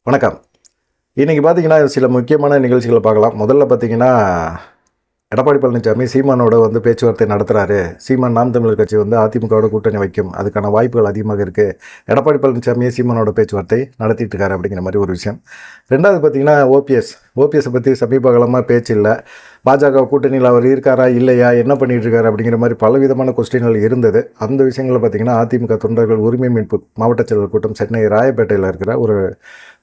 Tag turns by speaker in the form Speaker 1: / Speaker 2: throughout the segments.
Speaker 1: வணக்கம். இன்றைக்கி பார்த்தீங்கன்னா சில முக்கியமான நிகழ்ச்சிகளை பார்க்கலாம். முதல்ல பார்த்தீங்கன்னா எடப்பாடி பழனிசாமி சீமானோட பேச்சுவார்த்தை நடத்துகிறாரு. சீமான் நாம் தமிழர் கட்சி அதிமுகவோட கூட்டணி வைக்கும், அதுக்கான வாய்ப்புகள் அதிகமாக இருக்குது. எடப்பாடி பழனிசாமியே சீமானோட பேச்சுவார்த்தை நடத்திட்டு இருக்காரு அப்படிங்கிற மாதிரி ஒரு விஷயம். ரெண்டாவது பார்த்தீங்கன்னா ஓபிஎஸை பற்றி சமீப காலமாக பேச்சு இல்லை. பாஜக கூட்டணியில் அவர் இருக்காரா இல்லையா, என்ன பண்ணிகிட்டு இருக்காரு அப்படிங்கிற மாதிரி பலவிதமான கொஸ்டின்கள் இருந்தது. அந்த விஷயங்களை பார்த்திங்கன்னா அதிமுக தொண்டர்கள் உரிமை மீட்பு மாவட்ட செயலர் கூட்டம் சென்னை ராயப்பேட்டையில் இருக்கிற ஒரு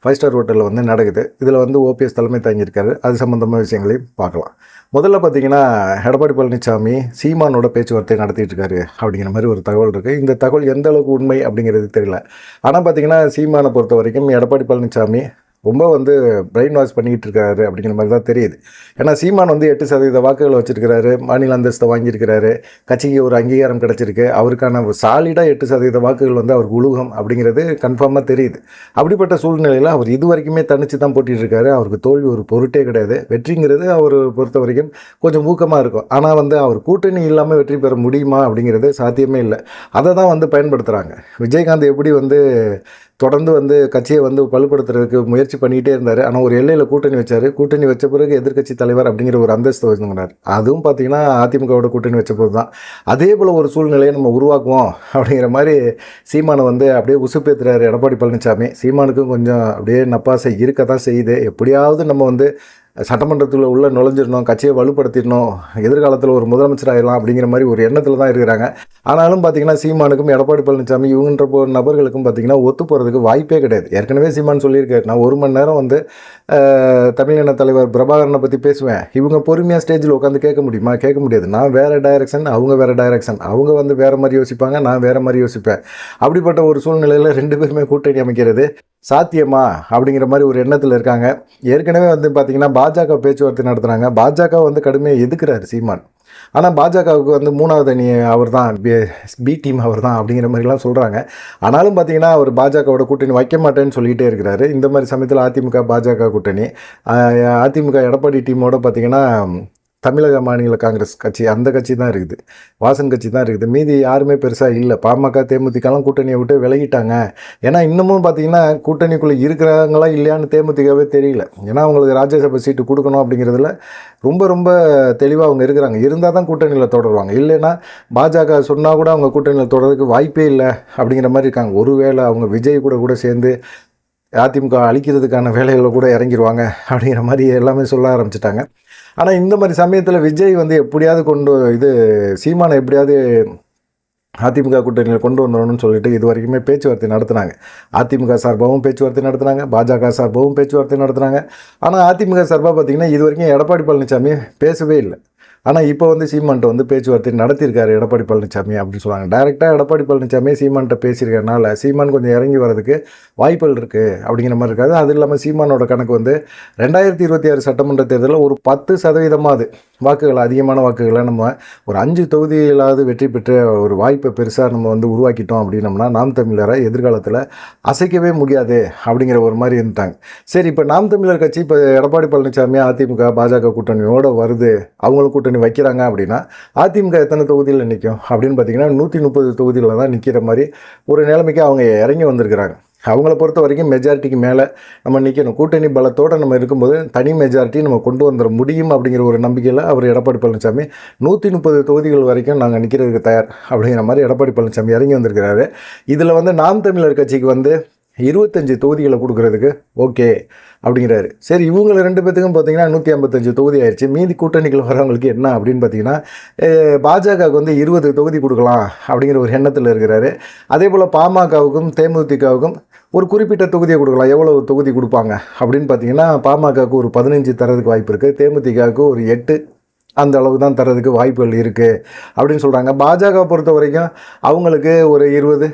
Speaker 1: 5 ஸ்டார் ஹோட்டலில் நடக்குது. இதில் ஓபிஎஸ் தலைமை தாங்கியிருக்காரு. அது சம்மந்தமான விஷயங்களையும் பார்க்கலாம். முதல்ல பார்த்திங்கன்னா எடப்பாடி பழனிசாமி சீமானோட பேச்சுவார்த்தை நடத்திட்டு இருக்காரு அப்படிங்கிற மாதிரி ஒரு தகவல் இருக்குது. இந்த தகவல் எந்த அளவுக்கு உண்மை அப்படிங்கிறது தெரியல. ஆனால் பார்த்திங்கன்னா சீமானை பொறுத்த வரைக்கும் எடப்பாடி பழனிசாமி ரொம்ப பிரெயின் வாஷ் பண்ணிக்கிட்டு இருக்காரு அப்படிங்கிற மாதிரி தான் தெரியுது. ஏன்னா சீமான் 8% வாக்குகளை வச்சுருக்கிறாரு, மாநில அந்தஸ்தை வாங்கியிருக்கிறாரு, கட்சிக்கு ஒரு அங்கீகாரம் கிடச்சிருக்கு, அவருக்கான சாலிடாக 8% வாக்குகள் அவருக்கு உலகம் அப்படிங்கிறது கன்ஃபார்மாக தெரியுது. அப்படிப்பட்ட சூழ்நிலையில் அவர் இது வரைக்குமே தனித்து தான் போட்டிகிட்ருக்காரு. அவருக்கு தோல்வி ஒரு பொருட்டே கிடையாது. வெற்றிங்கிறது அவர் பொறுத்த வரைக்கும் கொஞ்சம் ஊக்கமாக இருக்கும். ஆனால் அவர் கூட்டணி இல்லாமல் வெற்றி பெற முடியுமா அப்படிங்கிறது சாத்தியமே இல்லை. அதை தான் பயன்படுத்துகிறாங்க. விஜயகாந்த் எப்படி தொடர்ந்து கட்சியை வலுப்படுத்துறதுக்கு முயற்சி பண்ணிக்கிட்டே இருந்தார். ஆனால் ஒரு எல்லையில் கூட்டணி வச்சார். கூட்டணி வச்ச பிறகு எதிர்க்கட்சி தலைவர் அப்படிங்கிற ஒரு அந்தஸ்து வச்சுங்கிறார். அதுவும் பார்த்திங்கன்னா அதிமுகவோட கூட்டணி வச்ச போது தான். அதே போல் ஒரு சூழ்நிலையை நம்ம உருவாக்குவோம் அப்படிங்கிற மாதிரி சீமானை அப்படியே உசுப்பேற்றுறாரு எடப்பாடி பழனிசாமி. சீமானுக்கும் கொஞ்சம் அப்படியே நப்பாசை இருக்க தான் செய்யுது. எப்படியாவது நம்ம சட்டமன்றத்தில் உள்ள நுழைஞ்சிடணும், கட்சியை வலுப்படுத்திடணும், எதிர்காலத்தில் ஒரு முதலமைச்சர் ஆகிடலாம் அப்படிங்கிற மாதிரி ஒரு எண்ணத்தில் தான் இருக்கிறாங்க. ஆனாலும் பார்த்திங்கன்னா சீமானுக்கும் எடப்பாடி பழனிசாமி இவங்கன்ற நபர்களுக்கும் பார்த்திங்கன்னா ஒத்து போகிறதுக்கு வாய்ப்பே கிடையாது. ஏற்கனவே சீமான் சொல்லியிருக்காரு, நான் 1 மணி நேரம் தமிழின தலைவர் பிரபாகரனை பற்றி பேசுவேன். இவங்க பொறுமையாக ஸ்டேஜில் உட்காந்து கேட்க முடியுமா? கேட்க முடியாது. நான் வேறு டைரக்ஷன், அவங்க வேறு டைரக்ஷன். அவங்க வேறு மாதிரி யோசிப்பாங்க, நான் வேறு மாதிரி யோசிப்பேன். அப்படிப்பட்ட ஒரு சூழ்நிலையில் 2 பேருமே கூட்டணி அமைக்கிறது சாத்தியமா அப்படிங்கிற மாதிரி ஒரு எண்ணத்தில் இருக்காங்க. ஏற்கனவே பார்த்திங்கன்னா பாஜக பேச்சுவார்த்தை நடத்துகிறாங்க. பாஜக கடுமையாக எதுக்குறாரு சீமான். ஆனால் பாஜகவுக்கு 3வது அணி அவர் தான், பி டீம் அவர் தான் அப்படிங்கிற மாதிரிலாம் சொல்கிறாங்க. ஆனாலும் பார்த்திங்கன்னா அவர் பாஜகவோட கூட்டணி வைக்க மாட்டேன்னு சொல்லிகிட்டே இருக்கிறாரு. இந்த மாதிரி சமயத்தில் அதிமுக பாஜக கூட்டணி, அதிமுக எடப்பாடி டீமோட பார்த்திங்கன்னா தமிழக மாநில காங்கிரஸ் கட்சி, அந்த கட்சி தான் இருக்குது, வாசன் கட்சி தான் இருக்குது. மீதி யாருமே பெருசாக இல்லை. பாமக தேமுதிகலாம் கூட்டணியை விட்டு விலகிட்டாங்க. ஏன்னா இன்னமும் பார்த்திங்கன்னா கூட்டணிக்குள்ளே இருக்கிறாங்களா இல்லையான்னு தேமுதிகவே தெரியல. ஏன்னா அவங்களுக்கு ராஜ்யசபா சீட்டு கொடுக்கணும் அப்படிங்கிறதுல ரொம்ப தெளிவாக அவங்க இருக்கிறாங்க. இருந்தால் தான் கூட்டணியில் தொடருவாங்க. இல்லைன்னா பாஜக சொன்னால் கூட அவங்க கூட்டணியில் தொடர்றதுக்கு வாய்ப்பே இல்லை அப்படிங்கிற மாதிரி இருக்காங்க. ஒருவேளை அவங்க விஜய் கூட சேர்ந்து அதிமுக அழிக்கிறதுக்கான வேலைகளை கூட இறங்கிடுவாங்க அப்படிங்கிற மாதிரி எல்லாமே சொல்ல ஆரம்பிச்சிட்டாங்க. ஆனால் இந்த மாதிரி சமயத்தில் விஜய் எப்படியாவது சீமானை எப்படியாவது அதிமுக கூட்டணியில் கொண்டு வந்துடணும்னு சொல்லிட்டு இது வரைக்குமே பேச்சுவார்த்தை நடத்துனாங்க. அதிமுக சார்பாகவும் பேச்சுவார்த்தை நடத்துனாங்க, பாஜக சார்பாகவும் பேச்சுவார்த்தை நடத்துனாங்க. ஆனால் அதிமுக சார்பாக பார்த்திங்கன்னா இது வரைக்கும் எடப்பாடி பழனிசாமி பேசவே இல்லை. ஆனால் இப்போ சீமான்ட்ட பேச்சுவார்த்தை நடத்தியிருக்காரு எடப்பாடி பழனிசாமி அப்படின்னு சொல்லுவாங்க. டைரெக்டாக எடப்பாடி பழனிசாமி சீமான்ட்ட பேசியிருக்கனால சீமான் கொஞ்சம் இறங்கி வரதுக்கு வாய்ப்புகள் இருக்குது அப்படிங்கிற மாதிரி இருக்காது. அது இல்லாமல் சீமானோட கணக்கு 2026 சட்டமன்ற தேர்தலில் ஒரு 10% வாக்குகள், அதிகமான வாக்குகளை நம்ம ஒரு 5 தொகுதிகளாவது வெற்றி பெற்ற ஒரு வாய்ப்பை பெருசாக நம்ம உருவாக்கிட்டோம் அப்படின்னம்னா நாம் தமிழரை எதிர்காலத்தில் அசைக்கவே முடியாது அப்படிங்கிற ஒரு மாதிரி இருந்துட்டாங்க. சரி, இப்போ நாம் தமிழர் கட்சி இப்போ எடப்பாடி பழனிசாமி அதிமுக பாஜக கூட்டணியோடு வருது, அவங்களும் கூட்டணி வைக்கிறாங்க அப்படின்னா அதிமுக எத்தனை தொகுதியில் நிற்கும் அப்படின்னு பார்த்தீங்கன்னா 130 தொகுதியில் தான் நிற்கிற மாதிரி ஒரு நிலைமைக்கு அவங்க இறங்கி வந்திருக்கிறாங்க. அவங்கள பொறுத்த வரைக்கும் மெஜாரிட்டிக்கு மேலே நம்ம நிற்கணும். கூட்டணி பலத்தோடு நம்ம இருக்கும்போது தனி மெஜாரிட்டி நம்ம கொண்டு வந்துட முடியும் அப்படிங்கிற ஒரு நம்பிக்கையில் அவர் எடப்பாடி பழனிசாமி 130 தொகுதிகள் வரைக்கும் நாங்கள் நிற்கிறதுக்கு தயார் அப்படிங்கிற மாதிரி எடப்பாடி பழனிசாமி இறங்கி வந்திருக்கிறாரு. இதில் நாம் தமிழர் கட்சிக்கு 25 தொகுதிகளை கொடுக்குறதுக்கு ஓகே அப்படிங்கிறாரு. சரி, இவங்க 2 பேத்துக்கும் பார்த்திங்கன்னா 155 தொகுதி ஆயிடுச்சு. மீதி கூட்டணிகள் வரவங்களுக்கு என்ன அப்படின்னு பார்த்திங்கன்னா பாஜகவுக்கு 20 தொகுதி கொடுக்கலாம் அப்படிங்கிற ஒரு எண்ணத்தில் இருக்கிறாரு. அதே போல் பாமகவுக்கும் தேமுதிகவுக்கும் ஒரு குறிப்பிட்ட தொகுதியை கொடுக்கலாம். எவ்வளோ தொகுதி கொடுப்பாங்க அப்படின்னு பார்த்திங்கன்னா பாமகவுக்கு ஒரு 15 தரதுக்கு வாய்ப்பு இருக்குது, தேமுதிகவுக்கு ஒரு 8 அந்த அளவுக்கு தான் தரதுக்கு வாய்ப்புகள் இருக்குது அப்படின்னு சொல்கிறாங்க. பாஜக பொறுத்த வரைக்கும் அவங்களுக்கு ஒரு 20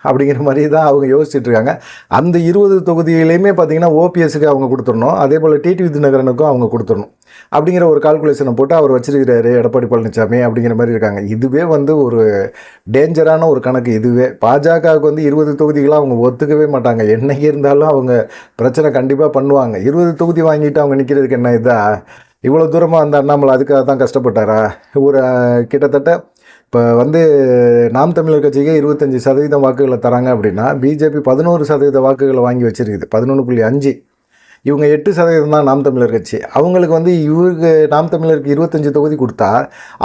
Speaker 1: அப்படிங்கிற மாதிரி தான் அவங்க யோசிச்சுட்ருக்காங்க. அந்த 20 தொகுதியிலையுமே பார்த்திங்கன்னா ஓபிஎஸ்க்கு அவங்க கொடுத்துடணும், அதே போல் டிடிவி தினகரனுக்கும் அவங்க கொடுத்துடணும் அப்படிங்கிற ஒரு கால்குலேஷனை போட்டு அவர் வச்சிருக்கிறாரு எடப்பாடி பழனிசாமி அப்படிங்கிற மாதிரி இருக்காங்க. இதுவே ஒரு டேஞ்சரான ஒரு கணக்கு. இதுவே பாஜகவுக்கு 20 தொகுதிகளாக அவங்க ஒத்துக்கவே மாட்டாங்க. என்றைக்கு இருந்தாலும் அவங்க பிரச்சனை கண்டிப்பாக பண்ணுவாங்க. 20 தொகுதி வாங்கிட்டு அவங்க நிற்கிறதுக்கு என்ன இதா? இவ்வளோ தூரமாக அந்த அண்ணாமலை அதுக்காக தான் கஷ்டப்பட்டாரா? ஒரு கிட்டத்தட்ட இப்போ வந்து நாம் தமிழர் கட்சிக்கு 25% வாக்குகளை தராங்க அப்படின்னா பிஜேபி 11% வாக்குகளை வாங்கி வச்சிருக்குது, 11.5. இவங்க 8% தான் நாம் தமிழர் கட்சி. அவங்களுக்கு வந்து இவருக்கு நாம் தமிழருக்கு 25 தொகுதி கொடுத்தா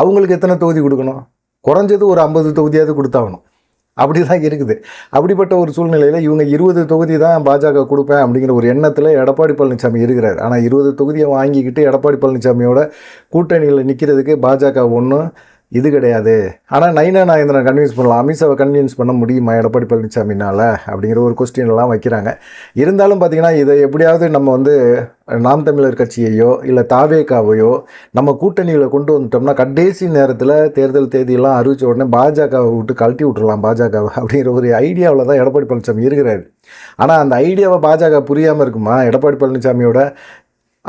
Speaker 1: அவங்களுக்கு எத்தனை தொகுதி கொடுக்கணும்? குறைஞ்சது ஒரு 50 தொகுதியாவது கொடுத்தாகணும். அப்படி தான் இருக்குது. அப்படிப்பட்ட ஒரு சூழ்நிலையில் இவங்க 20 தொகுதி தான் பாஜக கொடுப்பேன் அப்படிங்கிற ஒரு எண்ணத்தில் எடப்பாடி பழனிசாமி இருக்கிறார். ஆனால் 20 தொகுதியை வாங்கிக்கிட்டு எடப்பாடி பழனிசாமியோட கூட்டணியில் நிற்கிறதுக்கு பாஜக ஒன்றும் இது கிடையாது. ஆனால் நைனா நாகேந்திரன் கன்வின்ஸ் பண்ணலாம், அமித்ஷாவை கன்வின்ஸ் பண்ண முடியுமா எடப்பாடி பழனிசாமினால் அப்படிங்கிற ஒரு கொஸ்டின்லாம் வைக்கிறாங்க. இருந்தாலும் பார்த்திங்கன்னா இதை எப்படியாவது நம்ம வந்து நாம் தமிழர் கட்சியையோ இல்லை தாவேகாவையோ நம்ம கூட்டணியில் கொண்டு வந்துட்டோம்னா கடைசி நேரத்தில் தேர்தல் தேதியெல்லாம் அறிவித்த உடனே பாஜகவை விட்டு கழட்டி விட்டுறலாம் பாஜகவை அப்படிங்கிற ஒரு ஐடியாவில் தான் எடப்பாடி பழனிசாமி இருக்கிறார். ஆனால் அந்த ஐடியாவை பாஜக புரியாமல் இருக்குமா? எடப்பாடி பழனிசாமியோட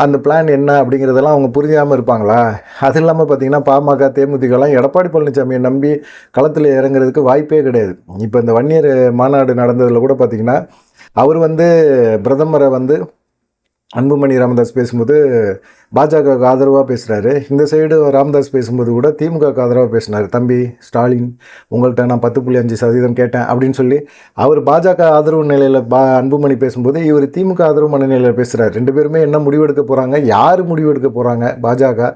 Speaker 1: அந்த பிளான் என்ன அப்படிங்கிறதெல்லாம் அவங்க புரியாமல் இருப்பாங்களா? அது இல்லாமல் பார்த்திங்கன்னா பாமக தேமுதிகலாம் எடப்பாடி பழனிசாமியை நம்பி களத்தில் இறங்குறதுக்கு வாய்ப்பே கிடையாது. இப்போ இந்த வன்னியர் மாநாடு நடந்ததில் கூட பார்த்திங்கன்னா அவர் வந்து பிரதமரை வந்து அன்புமணி ராமதாஸ் பேசும்போது பாஜகவுக்கு ஆதரவாக பேசுகிறாரு, இந்த சைடு ராமதாஸ் பேசும்போது கூட திமுகவுக்கு ஆதரவாக பேசினார். தம்பி ஸ்டாலின், உங்கள்கிட்ட நான் 10.5% கேட்டேன் அப்படின்னு சொல்லி அவர் பாஜக ஆதரவு நிலையில் அன்புமணி பேசும்போது இவர் திமுக ஆதரவு மனநிலையில் பேசுகிறார். ரெண்டு பேருமே என்ன முடிவெடுக்க போகிறாங்க, யார் முடிவெடுக்க போகிறாங்க, பாஜக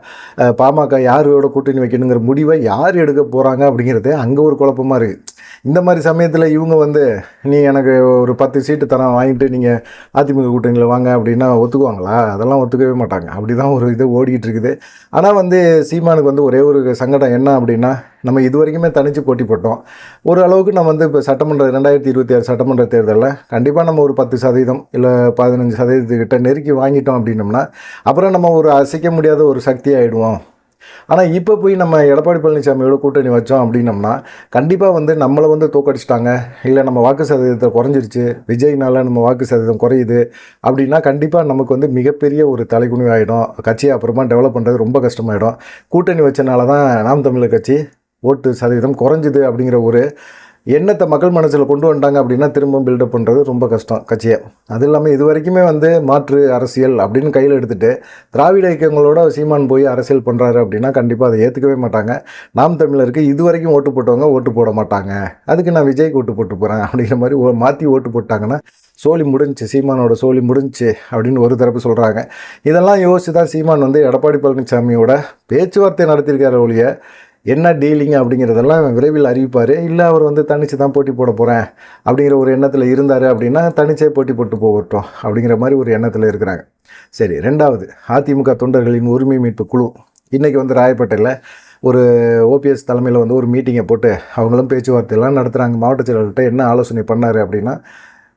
Speaker 1: பாமக யாரோட கூட்டணி வைக்கணுங்கிற முடிவை யார் எடுக்க போகிறாங்க அப்படிங்கிறது அங்கே ஒரு குழப்பமாக இருக்குது. இந்த மாதிரி சமயத்தில் இவங்க வந்து நீ எனக்கு ஒரு 10 சீட்டு தரம் வாங்கிட்டு நீங்கள் அதிமுக கூட்டணியில் வாங்க அப்படின்னா ஒத்துக்குவாங்களா? அதெல்லாம் ஒத்துக்கவே மாட்டாங்க. அப்படி தான் ஒரு இது ஓடிக்கிட்டு இருக்குது. ஆனால் வந்து சீமானுக்கு வந்து ஒரே ஒரு சங்கடம் என்ன அப்படின்னா, நம்ம இது வரைக்குமே தனித்து போட்டி போட்டோம். ஒரு அளவுக்கு நம்ம வந்து இப்போ 2026 சட்டமன்ற தேர்தலில் கண்டிப்பாக நம்ம ஒரு 10% இல்லை 15% நெருக்கி வாங்கிட்டோம் அப்படின்னோம்னா அப்புறம் நம்ம ஒரு அசைக்க முடியாத ஒரு சக்தி ஆகிடுவோம். ஆனால் இப்போ போய் நம்ம எடப்பாடி பழனிசாமியோட கூட்டணி வச்சோம் அப்படின்னம்னா கண்டிப்பாக வந்து நம்மளை வந்து தோக்கடிச்சிட்டாங்க, இல்லை நம்ம வாக்கு சதவீதத்தை குறைஞ்சிருச்சு, விஜய்னால நம்ம வாக்கு சதவீதம் குறையுது அப்படின்னா கண்டிப்பாக நமக்கு வந்து மிகப்பெரிய ஒரு தலைகுனிவு ஆகிடும். கட்சியை அப்புறமா டெவலப் பண்ணுறது ரொம்ப கஷ்டமாயிடும். கூட்டணி வச்சனால தான் நாம் தமிழர் கட்சி ஓட்டு சதவீதம் குறைஞ்சிது அப்படிங்கிற ஒரு எண்ணத்தை மக்கள் மனசில் கொண்டு வந்துட்டாங்க அப்படின்னா திரும்ப பில்டப் பண்ணுறது ரொம்ப கஷ்டம் கட்சியை. அது இல்லாமல் இது வரைக்குமே வந்து மாற்று அரசியல் அப்படின்னு கையில் எடுத்துகிட்டு திராவிட இயக்கங்களோட சீமான் போய் அரசியல் பண்ணுறாரு அப்படின்னா கண்டிப்பாக அதை ஏற்றுக்கவே மாட்டாங்க. நாம் தமிழருக்கு இது வரைக்கும் ஓட்டு போட்டவங்க ஓட்டு போட மாட்டாங்க, அதுக்கு நான் விஜய்க்கு ஓட்டு போட்டு போகிறேன் அப்படிங்கிற மாதிரி மாற்றி ஓட்டு போட்டாங்கன்னா சோழி முடிஞ்சிச்சு, சீமானோட சோழி முடிஞ்சிச்சு அப்படின்னு ஒரு தரப்பு சொல்கிறாங்க. இதெல்லாம் யோசிச்சு தான் சீமான் வந்து எடப்பாடி பழனிசாமியோட பேச்சுவார்த்தை நடத்தியிருக்காரு ஒழிய என்ன டீலிங் அப்படிங்கிறதெல்லாம் விரைவில் அறிவிப்பார். இல்லை அவர் வந்து தனித்து தான் போட்டி போட போகிறேன் அப்படிங்கிற ஒரு எண்ணத்தில் இருந்தார் அப்படின்னா தனிச்சே போட்டி போட்டு போகட்டும் அப்படிங்கிற மாதிரி ஒரு எண்ணத்தில் இருக்கிறாங்க. சரி, ரெண்டாவது அதிமுக தொண்டர்களின் உரிமை மீட்பு குழு இன்றைக்கி வந்து ராயப்பேட்டையில் ஒரு ஓபிஎஸ் தலைமையில் வந்து ஒரு மீட்டிங்கை போட்டு அவங்களும் பேச்சுவார்த்தையெல்லாம் நடத்துகிறாங்க. மாவட்ட செயலாளர்கிட்ட என்ன ஆலோசனை பண்ணார் அப்படின்னா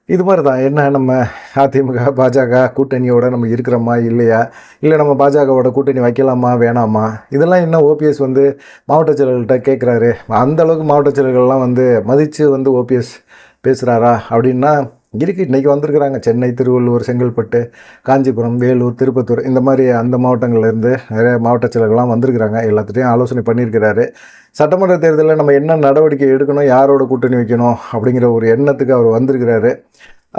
Speaker 1: இது மாதிரி தான், என்ன நம்ம அதிமுக பாஜக கூட்டணியோடு நம்ம இருக்கிறோமா இல்லையா, இல்லை நம்ம பாஜகவோட கூட்டணி வைக்கலாமா வேணாமா, இதெல்லாம் என்ன ஓபிஎஸ் வந்து மாவட்ட செயலர்கள்ட்ட கேட்குறாரு. அந்தளவுக்கு மாவட்ட செயலர்கள்லாம் வந்து மதித்து வந்து ஓபிஎஸ் பேசுகிறாரா அப்படின்னா இருக்குது. இன்றைக்கி வந்திருக்கிறாங்க சென்னை, திருவள்ளூர், செங்கல்பட்டு, காஞ்சிபுரம், வேலூர், திருப்பத்தூர் இந்த மாதிரி அந்த மாவட்டங்கள்லேருந்து நிறைய மாவட்ட செயலர்கள்லாம் வந்திருக்கிறாங்க. எல்லாத்துட்டையும் ஆலோசனை பண்ணியிருக்கிறாரு. சட்டமன்ற தேர்தலில் நம்ம என்ன நடவடிக்கை எடுக்கணும், யாரோட கூட்டணி வைக்கணும் அப்படிங்கிற ஒரு எண்ணத்துக்கு அவர் வந்திருக்கிறாரு.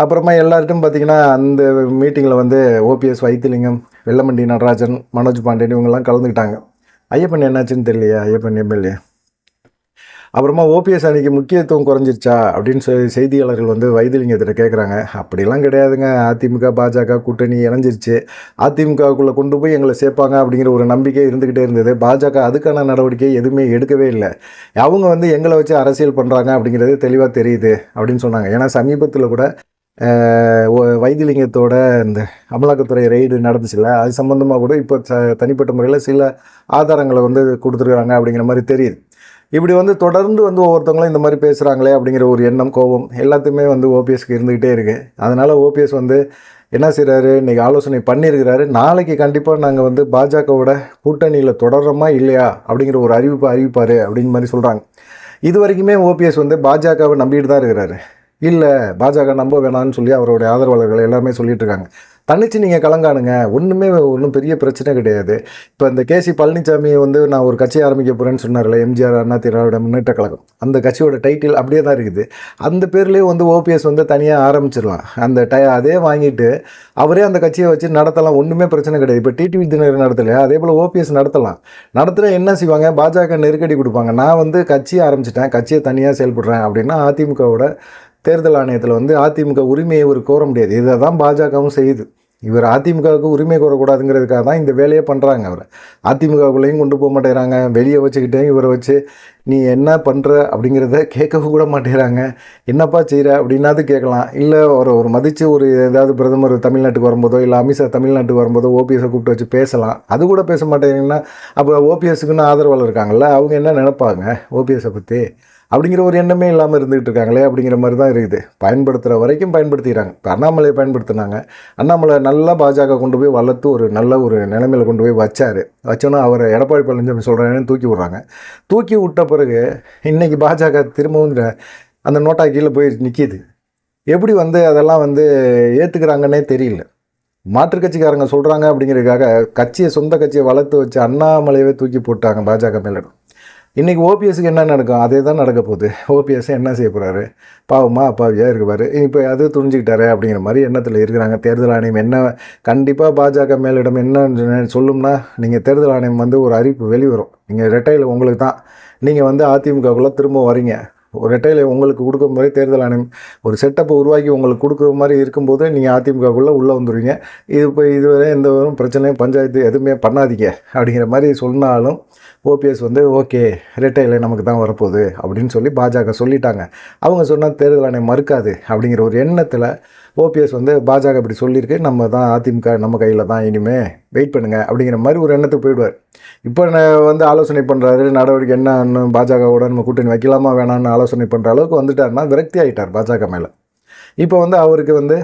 Speaker 1: அப்புறமா எல்லார்ட்டும் பார்த்திங்கன்னா அந்த மீட்டிங்கில் வந்து ஓபிஎஸ், வைத்திலிங்கம், வெல்லமண்டி நடராஜன், மனோஜ் பாண்டியன் இவங்கெல்லாம் கலந்துக்கிட்டாங்க. ஐயப்பன் என்னாச்சுன்னு தெரியலையா, ஐயப்பன் எம்எல்ஏ. அப்புறமா ஓபிஎஸ் அணிக்கு முக்கியத்துவம் குறைஞ்சிருச்சா அப்படின்னு செய்தியாளர்கள் வந்து வைத்திலிங்கத்திட்ட கேட்குறாங்க. அப்படிலாம் கிடையாதுங்க, அதிமுக பாஜக கூட்டணி இணைஞ்சிருச்சு, அதிமுகவுக்குள்ளே கொண்டு போய் எங்களை சேர்ப்பாங்க அப்படிங்கிற ஒரு நம்பிக்கை இருந்துக்கிட்டே இருந்தது. பாஜக அதுக்கான நடவடிக்கை எதுவுமே எடுக்கவே இல்லை. அவங்க வந்து எங்களை வச்சு அரசியல் பண்ணுறாங்க அப்படிங்கிறது தெளிவாக தெரியுது அப்படின்னு சொன்னாங்க. ஏன்னா சமீபத்தில் கூட வைத்திலிங்கத்தோட இந்த அமலாக்கத்துறை ரெய்டு நடந்துச்சுல்ல, அது சம்மந்தமாக கூட இப்போ தனிப்பட்ட முறையில் சில ஆதாரங்களை வந்து கொடுத்துருக்குறாங்க அப்படிங்கிற மாதிரி தெரியுது. இப்படி வந்து தொடர்ந்து வந்து ஒவ்வொருத்தவங்களும் இந்த மாதிரி பேசுகிறாங்களே அப்படிங்கிற ஒரு எண்ணம், கோபம் எல்லாத்துக்குமே வந்து ஓபிஎஸ்க்கு இருந்துக்கிட்டே இருக்குது. அதனால் ஓபிஎஸ் வந்து என்ன செய்கிறாரு, இன்றைக்கி ஆலோசனை பண்ணியிருக்கிறாரு. நாளைக்கு கண்டிப்பாக நாங்கள் வந்து பாஜகவோட கூட்டணியில் தொடர்றோமா இல்லையா அப்படிங்கிற ஒரு அறிவிப்பார் அப்படிங்கிற மாதிரி சொல்கிறாங்க. இது வரைக்குமே ஓபிஎஸ் வந்து பாஜகவை நம்பிட்டு தான் இருக்கிறாரு. இல்லை பாஜக நம்ப வேணாம்னு சொல்லி அவருடைய ஆதரவாளர்கள் எல்லாருமே சொல்லிட்டு இருக்காங்க. தனிச்சு நீங்கள் கலங்கானுங்க, ஒன்றும் பெரிய பிரச்சனை கிடையாது. இப்போ இந்த கேசி பழனிசாமி வந்து நான் ஒரு கட்சி ஆரம்பிக்க போகிறேன்னு சொன்னார்ல, எம்ஜிஆர் அண்ணா திராவிட முன்னேற்ற கழகம், அந்த கட்சியோட டைட்டில் அப்படியே தான் இருக்குது. அந்த பேர்லேயே வந்து ஓபிஎஸ் வந்து தனியாக ஆரம்பிச்சிடலாம். அதே வாங்கிட்டு அவரே அந்த கட்சியை வச்சு நடத்தலாம், ஒன்றுமே பிரச்சனை கிடையாது. இப்போ டிடிவி தினகரன் நடத்தலையா, அதே போல் ஓபிஎஸ் நடத்தலாம். நடத்துகிற என்ன செய்வாங்க, பாஜக நெருக்கடி கொடுப்பாங்க. நான் வந்து கட்சியை ஆரம்பிச்சிட்டேன், கட்சியை தனியாக செயல்படுறேன் அப்படின்னா அதிமுகவோட தேர்தல் ஆணையத்தில் வந்து அதிமுக உரிமையை இவர் கோர முடியாது. இதை தான் பாஜகவும் செய்யுது. இவர் அதிமுகவுக்கு உரிமை கோரக்கூடாதுங்கிறதுக்காக தான் இந்த வேலையை பண்ணுறாங்க. அவர் அதிமுகவுக்குள்ளேயும் கொண்டு போக மாட்டேங்கிறாங்க, வெளியே வச்சுக்கிட்டே இவரை வச்சு நீ என்ன பண்ணுற அப்படிங்கிறத கேட்கவும் கூட மாட்டேங்கிறாங்க. என்னப்பா செய்கிற அப்படின்னாது கேட்கலாம். இல்லை ஒரு மதித்து ஒரு ஏதாவது பிரதமர் தமிழ்நாட்டுக்கு வரும்போதோ இல்லை அமித்ஷா தமிழ்நாட்டுக்கு வரும்போதோ ஓபிஎஸை கூப்பிட்டு வச்சு பேசலாம். அது கூட பேச மாட்டேங்கன்னா அப்போ ஓபிஎஸ்க்குன்னு ஆதரவாளர் இருக்காங்கல்ல, அவங்க என்ன நினைப்பாங்க ஓபிஎஸை பற்றி அப்படிங்கிற ஒரு எண்ணமே இல்லாமல் இருந்துகிட்டு இருக்காங்களே அப்படிங்கிற மாதிரி தான் இருக்குது. பயன்படுத்துகிற வரைக்கும் பயன்படுத்திக்கிறாங்க. இப்போ அண்ணாமலையை பயன்படுத்தினாங்க. அண்ணாமலை நல்லா பாஜக கொண்டு போய் வளர்த்து ஒரு நல்ல ஒரு நிலைமையில் கொண்டு போய் வச்சோன்னா அவரை எடப்பாடி பழனிசாமி சொல்கிறேன்னு தூக்கி விட்றாங்க. தூக்கி விட்ட பிறகு இன்றைக்கி பாஜக திரும்பவும் அந்த நோட்டா கீழே போய் நிற்கிது. எப்படி வந்து அதெல்லாம் வந்து ஏற்றுக்கிறாங்கன்னே தெரியல. மாற்றுக் கட்சிக்காரங்க சொல்கிறாங்க அப்படிங்கிறதுக்காக சொந்த கட்சியை வளர்த்து வச்சு அண்ணாமலையவே தூக்கி போட்டாங்க பாஜக மேலிடம். இன்றைக்கி ஓபிஎஸ்க்கு என்ன நடக்கும், அதே தான் நடக்க போகுது. ஓபிஎஸ் என்ன செய்ய போகிறாரு, பாவமாக அப்பாவியாக இருக்குவார். இப்போ அது துணிஞ்சிக்கிட்டாரு அப்படிங்கிற மாதிரி எண்ணத்தில் இருக்கிறாங்க. தேர்தல் ஆணையம் என்ன கண்டிப்பாக பாஜக மேலிடம் என்ன சொல்லும்னா, நீங்கள் தேர்தல் ஆணையம் வந்து ஒரு அறிவிப்பு வெளிவரும், நீங்கள் ரெட்டையில் உங்களுக்கு தான், நீங்கள் வந்து அதிமுகக்குள்ளே திரும்ப வரீங்க, ஒரு ரெட்டையில் உங்களுக்கு கொடுக்குற மாதிரி தேர்தல் ஆணையம் ஒரு செட்டப்பை உருவாக்கி உங்களுக்கு கொடுக்குற மாதிரி இருக்கும்போது நீங்கள் அதிமுகக்குள்ளே உள்ளே வந்துடுவீங்க. இப்போ இதுவரை எந்த ஒரு பிரச்சனையும் பஞ்சாயத்து எதுவுமே பண்ணாதீங்க அப்படிங்கிற மாதிரி சொன்னாலும் ஓபிஎஸ் வந்து ஓகே ரெட்டையில் நமக்கு தான் வரப்போகுது அப்படின்னு சொல்லி பாஜக சொல்லிட்டாங்க. அவங்க சொன்னால் தேர்தல் ஆணையம் மறுக்காது அப்படிங்கிற ஒரு எண்ணத்தில் ஓபிஎஸ் வந்து பாஜக இப்படி சொல்லியிருக்கு, நம்ம தான் அதிமுக நம்ம கையில் தான், இனிமேல் வெயிட் பண்ணுங்கள் அப்படிங்கிற மாதிரி ஒரு எண்ணத்துக்கு போயிடுவார். இப்போ வந்து ஆலோசனை பண்ணுறாரு, நடவடிக்கை என்ன பாஜகவோட நம்ம கூட்டணி வைக்கலாமா வேணான்னு ஆலோசனை பண்ணுற அளவுக்கு வந்துட்டார்னா விரக்தி ஆகிட்டார் பாஜக மேலே. இப்போ வந்து அவருக்கு வந்து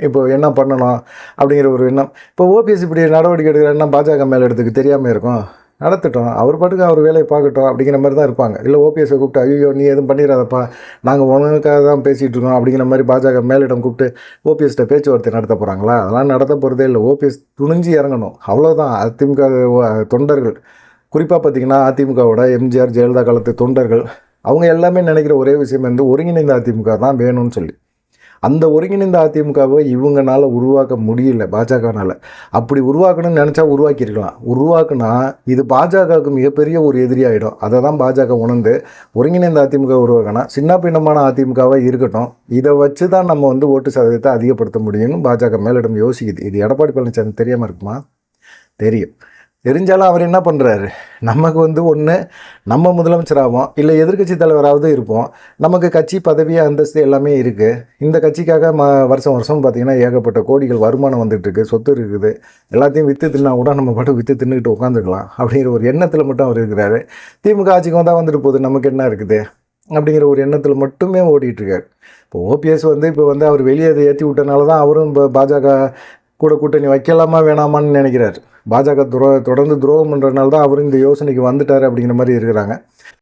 Speaker 1: இப்போ என்ன பண்ணணும் அப்படிங்கிற ஒரு எண்ணம். இப்போ ஓபிஎஸ் இப்படி நடவடிக்கை எடுக்கிறாருன்னா பாஜக மேலே எடுத்துக்கு தெரியாமல் இருக்கும், நடத்தட்டும், அவர் பாட்டுக்கு அவர் வேலையை பார்க்கட்டும் அப்படிங்கிற மாதிரி தான் இருப்பாங்க. இல்லை ஓபிஎஸ்ஸை கூப்பிட்டு ஐயோ நீ எதுவும் பண்ணிடாதப்பா, நாங்கள் உனக்காக தான் பேசிகிட்டு இருக்கோம் அப்படிங்கிற மாதிரி பாஜக மேலிடம் கூப்பிட்டு ஓபிஎஸ்கிட்ட பேச்சுவார்த்தை நடத்த போகிறாங்களா? அதெல்லாம் நடத்த போகிறதே இல்லை. ஓபிஎஸ் துணிஞ்சு இறங்கணும், அவ்வளோதான். அதிமுக தொண்டர்கள் குறிப்பாக பார்த்திங்கன்னா அதிமுகவோட எம்ஜிஆர் ஜெயலலிதா காலத்து தொண்டர்கள் அவங்க எல்லாமே நினைக்கிற ஒரே விஷயம் வந்து ஒருங்கிணைந்த அதிமுக தான் வேணும்னு சொல்லி. அந்த ஒருங்கிணைந்த அதிமுகவை இவங்களால உருவாக்க முடியல பாஜகனால். அப்படி உருவாக்கணும்னு நினச்சா உருவாக்கியிருக்கலாம். உருவாக்குனா இது பாஜகவுக்கு மிகப்பெரிய ஒரு எதிரியாகிடும். அதை தான் பாஜக உணர்ந்து ஒருங்கிணைந்த அதிமுக உருவாக்கினா சின்ன பின்னமான அதிமுகவாக இருக்கட்டும், இதை வச்சு தான் நம்ம வந்து ஓட்டு சதவீதத்தை அதிகப்படுத்த முடியும்னு பாஜக மேலிடம் யோசிக்குது. இது எடப்பாடி பழனிசாமி தெரியாமல் இருக்குமா? தெரியும். தெரிஞ்சாலும் அவர் என்ன பண்ணுறாரு, நமக்கு வந்து ஒன்று நம்ம முதலமைச்சராகவும் இல்லை எதிர்க்கட்சி தலைவராவது இருப்போம், நமக்கு கட்சி பதவி அந்தஸ்து எல்லாமே இருக்குது. இந்த கட்சிக்காக வருஷம் பார்த்திங்கன்னா ஏகப்பட்ட கோடிகள் வருமானம் வந்துட்டுருக்கு, சொத்து இருக்குது, எல்லாத்தையும் விற்று தின்னா கூட நம்ம பாட்டு விற்று தின்னுக்கிட்டு உட்காந்துக்கலாம் அப்படிங்கிற ஒரு எண்ணத்தில் மட்டும் அவர் இருக்கிறாரு. திமுக ஆட்சிக்கு வந்தால் வந்துட்டு போகுது, நமக்கு என்ன இருக்குது அப்படிங்கிற ஒரு எண்ணத்தில் மட்டுமே ஓடிட்டுருக்காரு. இப்போ ஓபிஎஸ் வந்து இப்போ வந்து அவர் வெளியே அதை ஏற்றி விட்டனால தான் அவரும் இப்போ பாஜக கூட கூட்டணி வைக்கலாமா வேணாமான்னு நினைக்கிறார். பாஜக தொடர்ந்து துரோகம் பண்ணுறதுனால தான் அவரும் இந்த யோசனைக்கு வந்துட்டார் அப்படிங்கிற மாதிரி இருக்கிறாங்க.